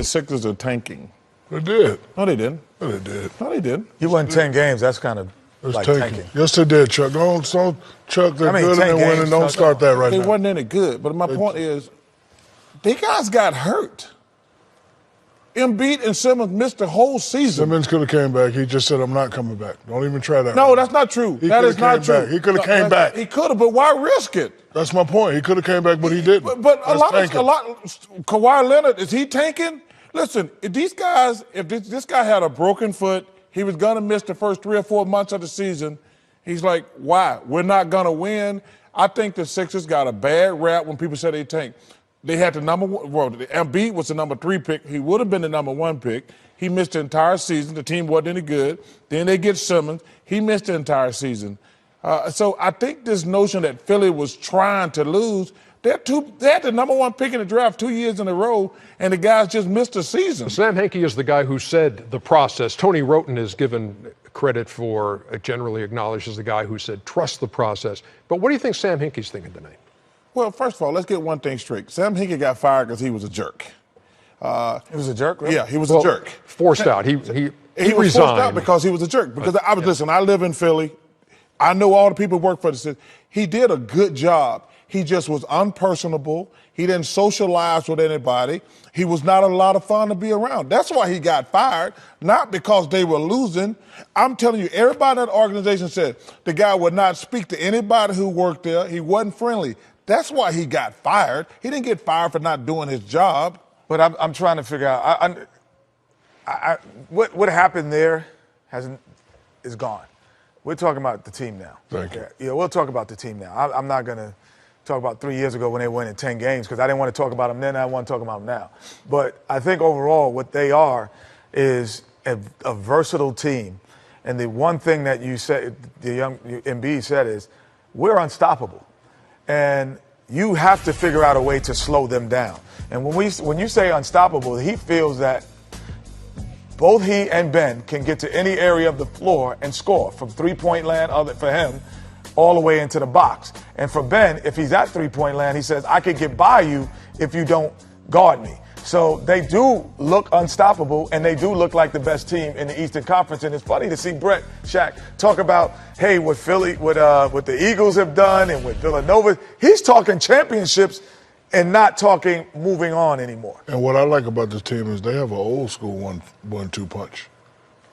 the Sixers are tanking. They did. No, they didn't. No, they did. No, they didn't. He won 10 games. That's kind of like tanking. Yes, they did, Chuck. Don't Chuck, they're good and they're winning. Don't start that right now. They wasn't any good. But my point is, they guys got hurt. Embiid and Simmons missed the whole season. Simmons could have came back. He just said, I'm not coming back. Don't even try that. No, that's not true. That is not true. He could have came back. He could have, but why risk it? That's my point. He could have came back, but he didn't. But a lot, Kawhi Leonard, is he tanking? Listen, if this guy had a broken foot, he was going to miss the first 3 or 4 months of the season. He's like, why? We're not going to win. I think the Sixers got a bad rap when people say they tank. They had the number one. Well, Embiid was the number 3 pick. He would have been the number 1 pick. He missed the entire season. The team wasn't any good. Then they get Simmons. He missed the entire season. So I think this notion that Philly was trying to lose, they had the number 1 pick in the draft 2 years in a row, and the guys just missed the season. Sam Hinkie is the guy who said the process. Tony Roten is given credit for, generally acknowledged as the guy who said trust the process. But what do you think Sam Hinkie's thinking tonight? Well, first of all, let's get one thing straight. Sam Hinkie got fired because he was a jerk. He was a jerk, really? Yeah, he was a jerk. Forced out. He was resigned. Forced out because he was a jerk. Because listen, I live in Philly. I know all the people who work for the city. He did a good job. He just was unpersonable. He didn't socialize with anybody. He was not a lot of fun to be around. That's why he got fired, not because they were losing. I'm telling you, everybody in that organization said the guy would not speak to anybody who worked there. He wasn't friendly. That's why he got fired. He didn't get fired for not doing his job. But I'm trying to figure out what happened there is gone. We're talking about the team now. Thank you. Yeah, we'll talk about the team now. I'm not going to talk about 3 years ago when they won in 10 games because I didn't want to talk about them then. I want to talk about them now. But I think overall what they are is a versatile team. And the one thing that you said, the young Embiid said is, we're unstoppable. And you have to figure out a way to slow them down. And when you say unstoppable, he feels that both he and Ben can get to any area of the floor and score from three-point land for him all the way into the box. And for Ben, if he's at three-point land, he says, I can get by you if you don't guard me. So they do look unstoppable, and they do look like the best team in the Eastern Conference. And it's funny to see Brett, Shaq, talk about, hey, what the Eagles have done and what Villanova. He's talking championships and not talking moving on anymore. And what I like about this team is they have an old school one-two punch.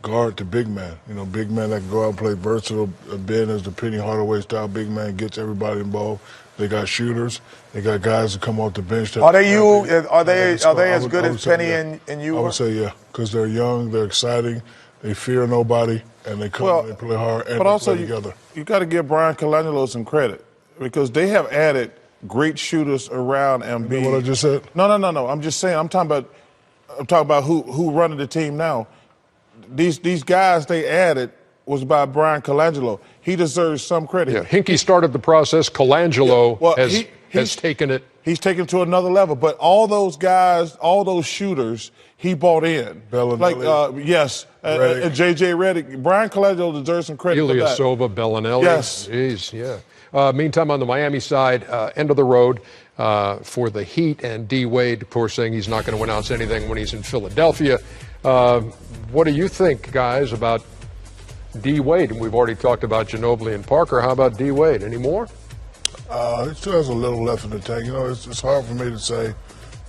Guard to big man. You know, big man that can go out and play versatile. Ben is the Penny Hardaway style big man, gets everybody involved. They got shooters. They got guys that come off the bench. Are they as good as Penny and you? I would say yeah, because they're young, they're exciting, they fear nobody, and they come and they play hard and but also play together. You got to give Brian Colangelo some credit because they have added great shooters around Embiid. You know what I just said? No. I'm just saying. I'm talking about who running the team now. These guys they added was by Brian Colangelo. He deserves some credit. Yeah, Hinkie started the process. Colangelo has taken it. He's taken it to another level. But all those guys, all those shooters, he brought in. Bellinelli. Yes. J.J. Redick. Brian Colangelo deserves some credit for that. Ilyasova, Bellinelli. Yes. Jeez, yeah. Meantime, on the Miami side, end of the road for the Heat, and D. Wade, of course, saying he's not going to announce anything when he's in Philadelphia. What do you think, guys, about D. Wade? And we've already talked about Ginobili and Parker. How about D. Wade? Any more? He still has a little left in the tank. You know, it's hard for me to say,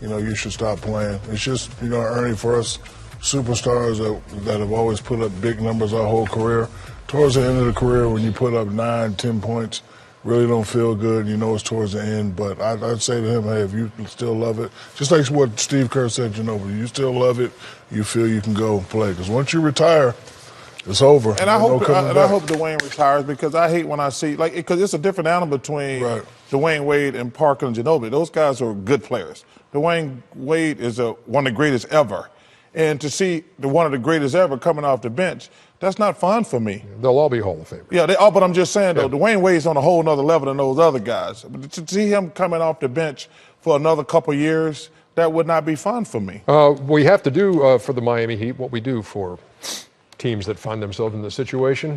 you know, you should stop playing. It's just, you know, Ernie, for us superstars that have always put up big numbers our whole career, towards the end of the career when you put up 9, 10 points, really don't feel good. You know it's towards the end. But I'd say to him, hey, if you still love it, just like what Steve Kerr said, you still love it, you feel you can go play. Because once you retire, it's over. And I hope Dwayne retires because I hate when I see, because it's a different animal between Dwayne Wade and Parker and Ginobili. Those guys are good players. Dwayne Wade is one of the greatest ever. And to see one of the greatest ever coming off the bench, that's not fun for me. They'll all be Hall of Famers. Yeah, but I'm just saying, though, Dwayne Wade's on a whole nother level than those other guys. But to see him coming off the bench for another couple years, that would not be fun for me. We have to do for the Miami Heat what we do for teams that find themselves in this situation.